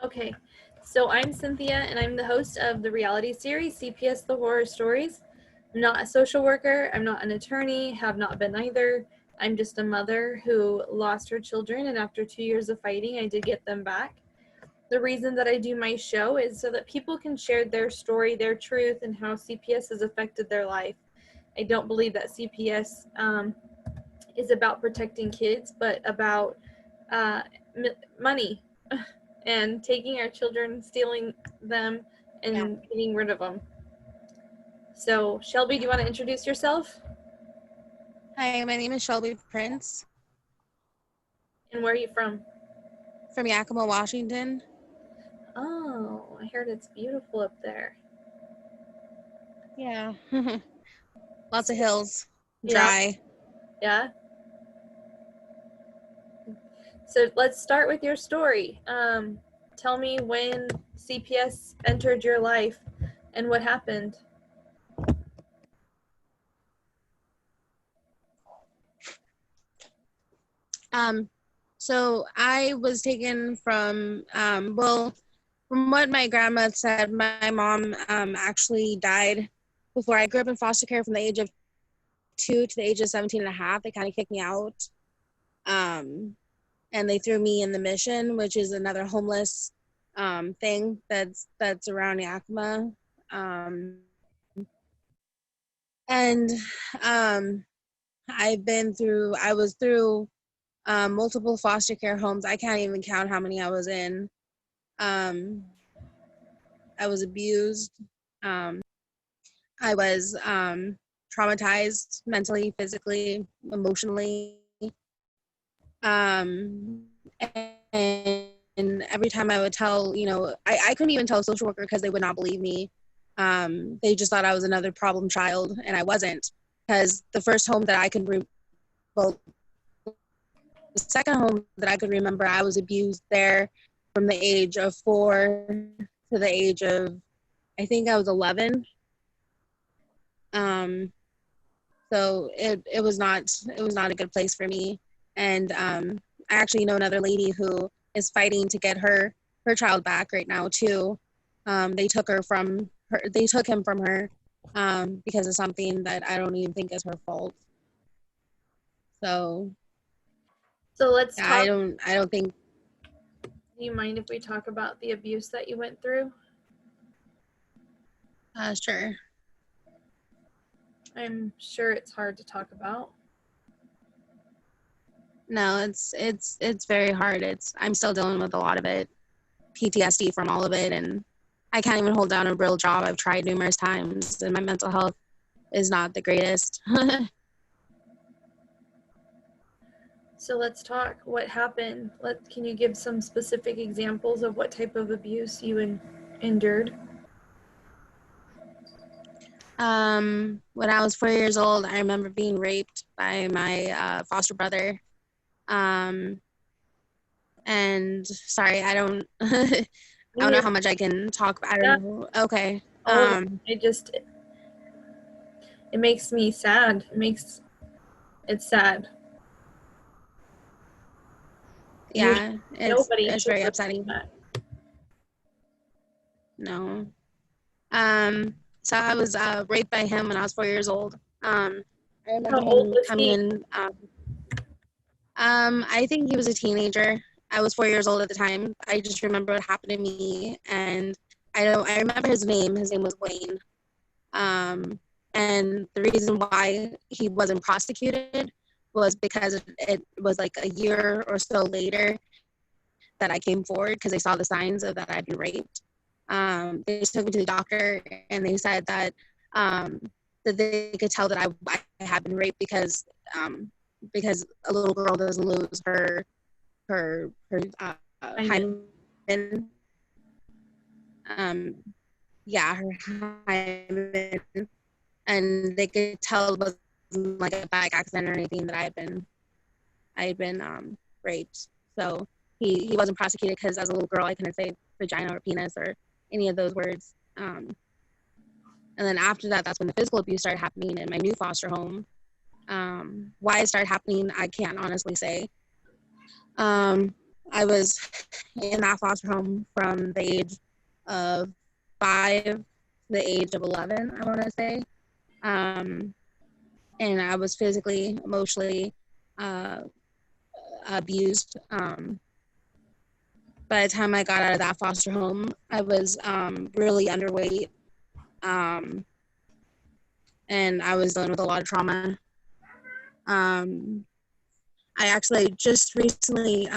Okay, so I'm Cynthia, and I'm the host of the reality series CPS the Horror Stories. I'm not a social worker, I'm not an attorney, have not been either. I'm just a mother who lost her children, and after 2 years of fighting, I did get them back. The reason that I do my show is so that people can share their story, their truth, and how CPS has affected their life. I don't believe that CPS is about protecting kids, but about money and taking our children, stealing them, and getting rid of them. So, Shelby, do you want to introduce yourself? Hi, my name is Shelbie Prince And where are you from? from Yakima, Washington. Oh, I heard it's beautiful up there. Yeah. Lots of hills, Yeah. dry. Yeah. So let's start with your story. Tell me when CPS entered your life and what happened. So I was taken from, from what my grandma said, my mom actually died before. I grew up in foster care from the age of 2 to the age of 17 and a half. They kind of kicked me out. And they threw me in the Mission, which is another homeless thing that's around Yakima. And I was through multiple foster care homes. I can't even count how many I was in. I was abused. I was traumatized mentally, physically, emotionally. And every time I would tell, I couldn't even tell a social worker because they would not believe me. They just thought I was another problem child, and I wasn't. Because the first home that I could, well, the second home that I could remember, I was abused there from the age of 4 to the age of, I think I was 11. So it was not a good place for me. And I actually know another lady who is fighting to get her child back right now too. They took him from her because of something that I don't even think is her fault. So let's talk. I don't think. Do you mind if we talk about the abuse that you went through? Sure. I'm sure it's hard to talk about. No, it's very hard. I'm still dealing with a lot of it, PTSD from all of it, and I can't even hold down a real job. I've tried numerous times, and my mental health is not the greatest. So let's talk. What happened? Can you give some specific examples of what type of abuse you endured? When I was 4 years old, I remember being raped by my foster brother. And sorry, I don't I don't know how much I can talk about. I don't know. Okay. It makes me sad. It's sad. Yeah, it's very upsetting. That. No. So I was raped by him when I was 4 years old. I remember How old was coming he? in. I think he was a teenager. I was 4 years old at the time. I just remember what happened to me, and I remember his name. His name was Wayne. And the reason why he wasn't prosecuted was because it was like a year or so later that I came forward because they saw the signs of that I'd been raped. They just took me to the doctor, and they said that that they could tell that I had been raped because a little girl doesn't lose her hymen. Her hymen, and they could tell it wasn't like a bad accident or anything that I had been raped. So he wasn't prosecuted because as a little girl I couldn't say vagina or penis or any of those words. And then after that, that's when the physical abuse started happening in my new foster home. Why it started happening, I can't honestly say. I was in that foster home from the age of 5 to the age of 11, I want to say. And I was physically, emotionally abused. By the time I got out of that foster home, I was really underweight. And I was dealing with a lot of trauma. I actually just recently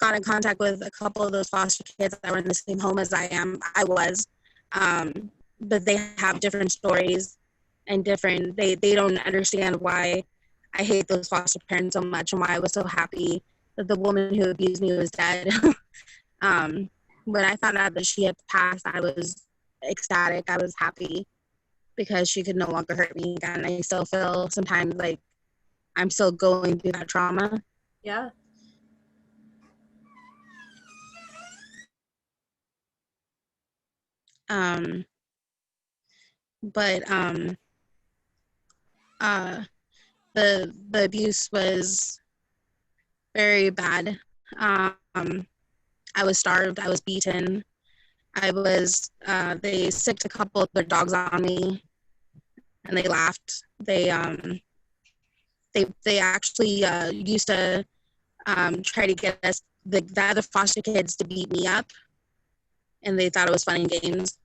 got in contact with a couple of those foster kids that were in the same home as I was. But they have different stories and they don't understand why I hate those foster parents so much and why I was so happy that the woman who abused me was dead. When I found out that she had passed, I was ecstatic. I was happy because she could no longer hurt me again. I still feel sometimes like I'm still going through that trauma. Yeah. But the abuse was very bad. I was starved. I was beaten. They sicked a couple of their dogs on me, and they laughed. They actually used to try to get the other foster kids to beat me up, and they thought it was fun and games.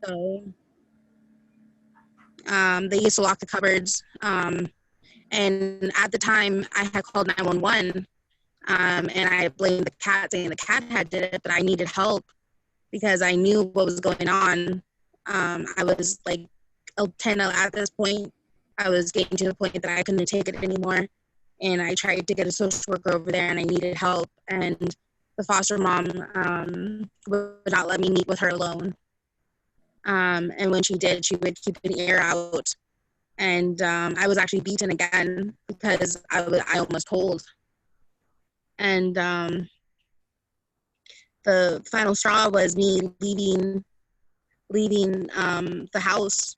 So they used to lock the cupboards. And at the time, I had called 911, and I blamed the cat, saying the cat had did it, but I needed help because I knew what was going on. I was like 10 at this point. I was getting to the point that I couldn't take it anymore. And I tried to get a social worker over there, and I needed help. And the foster mom would not let me meet with her alone. And when she did, she would keep an ear out. And I was actually beaten again because I almost told. And the final straw was me leaving the house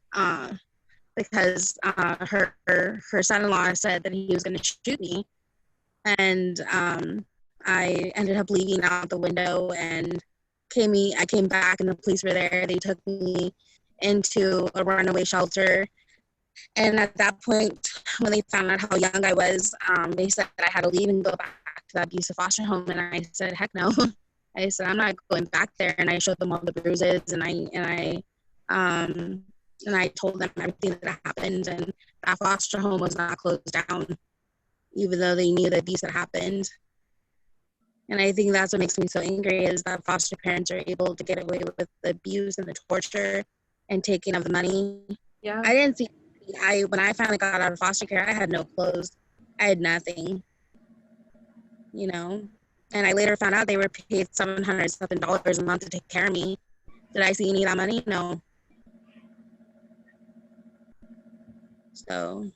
because her son-in-law said that he was going to shoot me. And I ended up leaving out the window and I came back and the police were there. They took me into a runaway shelter. And at that point, when they found out how young I was, they said that I had to leave and go back to that abusive foster home. And I said, heck no. I said, I'm not going back there. And I showed them all the bruises and I told them everything that happened. And that foster home was not closed down, even though they knew the abuse had happened. And I think that's what makes me so angry is that foster parents are able to get away with the abuse and the torture and taking of the money. Yeah. I didn't see. When I finally got out of foster care, I had no clothes. I had nothing, you know. And I later found out they were paid $700 a month to take care of me. Did I see any of that money? No. So.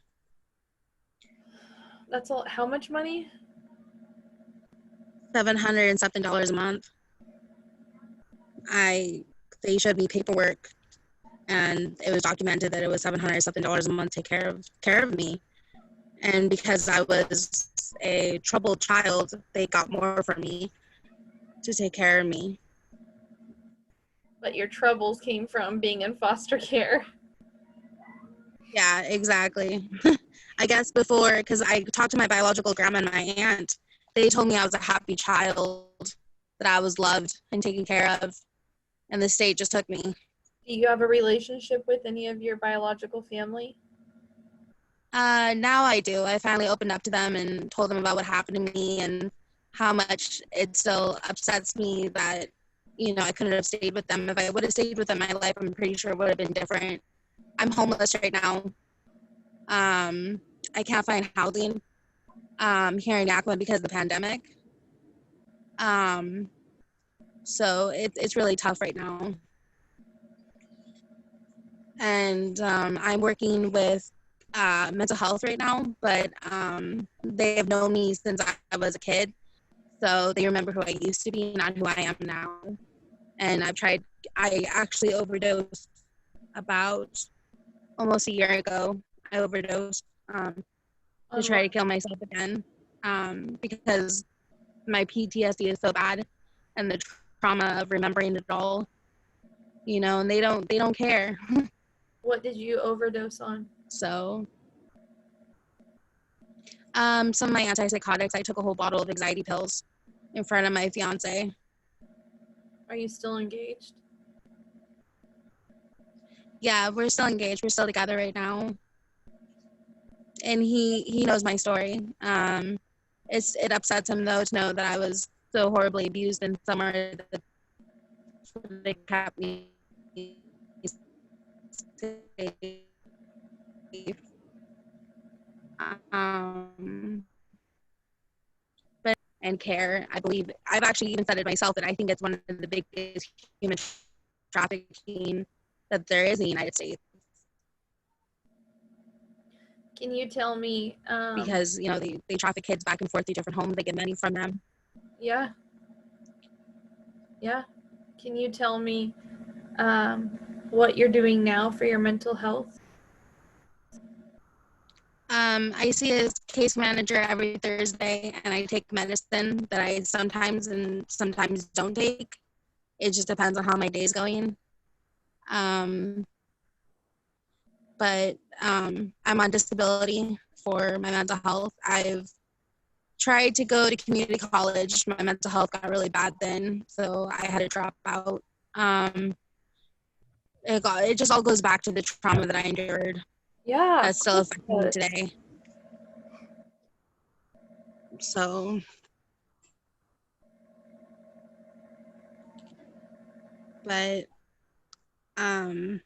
That's all. How much money? $700 and something a month. They showed me paperwork. And it was documented that it was $700 something a month to take care of me. And because I was a troubled child, they got more for me to take care of me. But your troubles came from being in foster care. Yeah, exactly. I guess before, because I talked to my biological grandma and my aunt, they told me I was a happy child, that I was loved and taken care of, and the state just took me. Do you have a relationship with any of your biological family? Now I do. I finally opened up to them and told them about what happened to me and how much it still upsets me that, you know, I couldn't have stayed with them. If I would have stayed with them, my life, I'm pretty sure would have been different. I'm homeless right now. I can't find housing here in Yakima because of the pandemic. So it's really tough right now. And I'm working with mental health right now, but they have known me since I was a kid. So they remember who I used to be, not who I am now. And I actually overdosed about almost a year ago. I overdosed to try to kill myself again. because my PTSD is so bad, and the trauma of remembering it all, you know, and they don't care. What did you overdose on? So, some of my antipsychotics, I took a whole bottle of anxiety pills in front of my fiance. Are you still engaged? Yeah, we're still engaged. We're still together right now. And he knows my story. It upsets him though to know that I was so horribly abused in summer that they kept me safe. Um, but and care, I believe I've actually even said it myself that I think it's one of the biggest human trafficking that there is in the United States. Can you tell me? Because you know they traffic kids back and forth to different homes. They get money from them. Yeah. Can you tell me what you're doing now for your mental health? I see a case manager every Thursday, and I take medicine that I sometimes and sometimes don't take. It just depends on how my day's going. But I'm on disability for my mental health. I've tried to go to community college. My mental health got really bad then, so I had to drop out. It just all goes back to the trauma that I endured. Yeah. That's still affecting me today. So, but I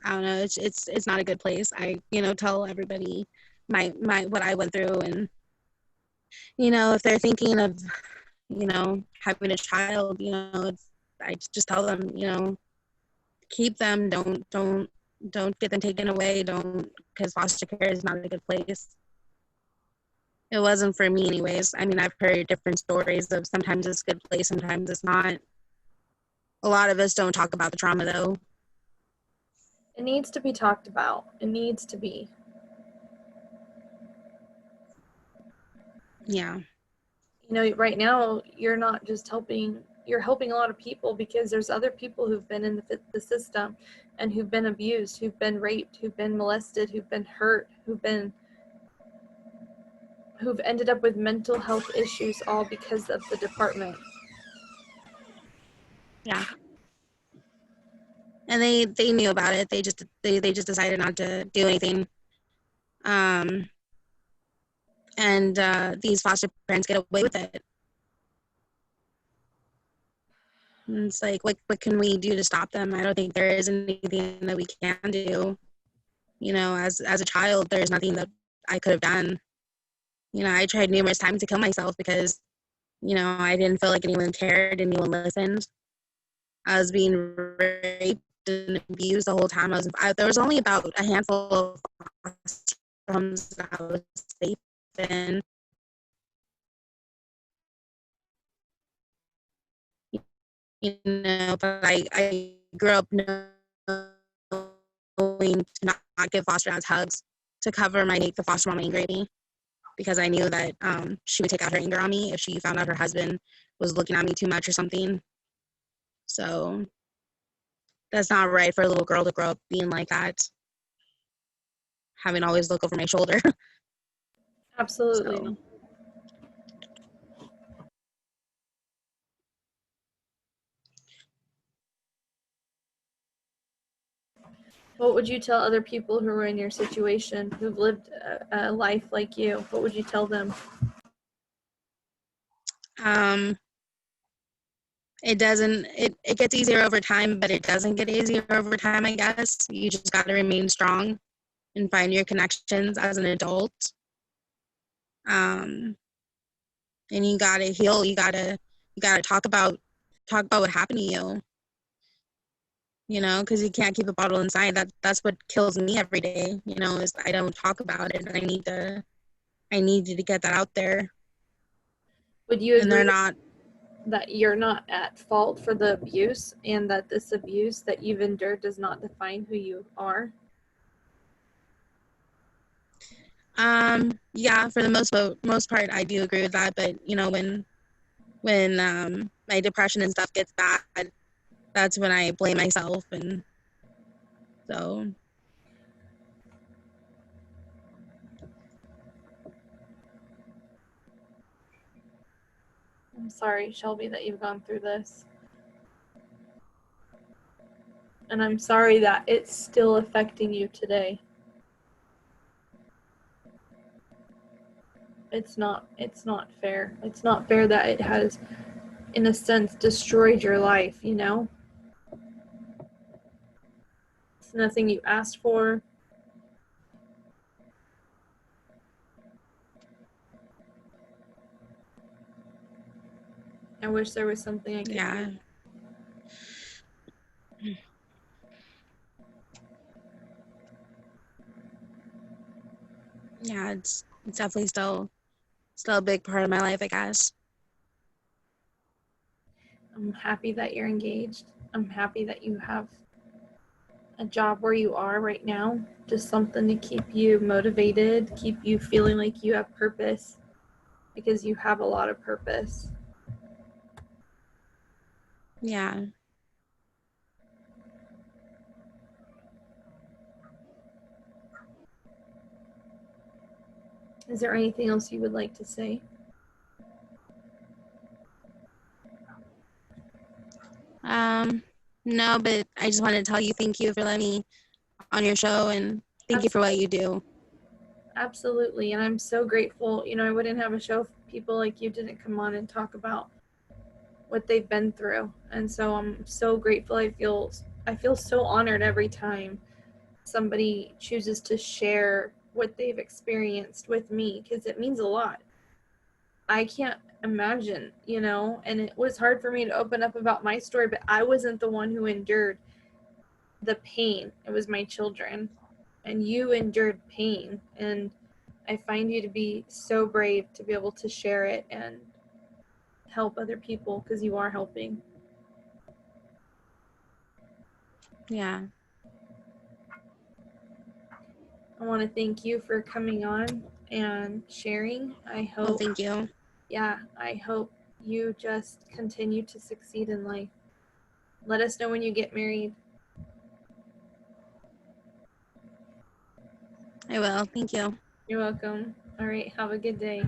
don't know. It's not a good place. I tell everybody my what I went through, and if they're thinking of having a child, I just tell them keep them. Don't get them taken away. Don't, because foster care is not a good place. It wasn't for me anyways. I mean, I've heard different stories of sometimes it's a good place, sometimes it's not. A lot of us don't talk about the trauma though. It needs to be talked about. It needs to be. Yeah. Right now you're not just helping, you're helping a lot of people because there's other people who've been in the system and who've been abused, who've been raped, who've been molested, who've been hurt, who've ended up with mental health issues all because of the department. Yeah. And they knew about it. They just decided not to do anything. And these foster parents get away with it. And it's like, what can we do to stop them? I don't think there is anything that we can do. As a child, there's nothing that I could have done. I tried numerous times to kill myself because, I didn't feel like anyone cared, anyone listened. I was being raped and abused the whole time. There was only about a handful of homes that I was safe in. But I grew up knowing to not give foster dads hugs, to make the foster mom angry at me, because I knew that she would take out her anger on me if she found out her husband was looking at me too much or something. So that's not right for a little girl to grow up being like that, having to always look over my shoulder. Absolutely. So. What would you tell other people who are in your situation, who've lived a life like you? What would you tell them? It gets easier over time, but it doesn't get easier over time, I guess. You just got to remain strong and find your connections as an adult. And you got to heal. You got to talk about what happened to you, because you can't keep a bottle inside. That's what kills me every day, is I don't talk about it. And I need you to get that out there. Would you agree and they're not that you're not at fault for the abuse, and that this abuse that you've endured does not define who you are? Yeah, for the most part, I do agree with that. But when my depression and stuff gets bad, that's when I blame myself, and so I'm sorry, Shelby, that you've gone through this. And I'm sorry that it's still affecting you today. It's not fair. It's not fair that it has, in a sense, destroyed your life, you know? It's nothing you asked for. I wish there was something I could yeah. do. Yeah, it's definitely still a big part of my life, I guess. I'm happy that you're engaged. I'm happy that you have a job where you are right now. Just something to keep you motivated, keep you feeling like you have purpose, because you have a lot of purpose. Yeah. Is there anything else you would like to say? No, but I just wanted to tell you thank you for letting me on your show, and thank you for what you do. Absolutely. And I'm so grateful. You know, I wouldn't have a show if people like you didn't come on and talk about what they've been through. And so I'm so grateful. I feel so honored every time somebody chooses to share what they've experienced with me, because it means a lot. I can't imagine, you know, and it was hard for me to open up about my story, but I wasn't the one who endured the pain. It was my children. And you endured pain. And I find you to be so brave to be able to share it and help other people, because you are helping. Yeah. I want to thank you for coming on and sharing. I Well, hope, thank you. yeah, I hope you just continue to succeed in life. Let us know when you get married. I will. Thank you. You're welcome. All right, have a good day.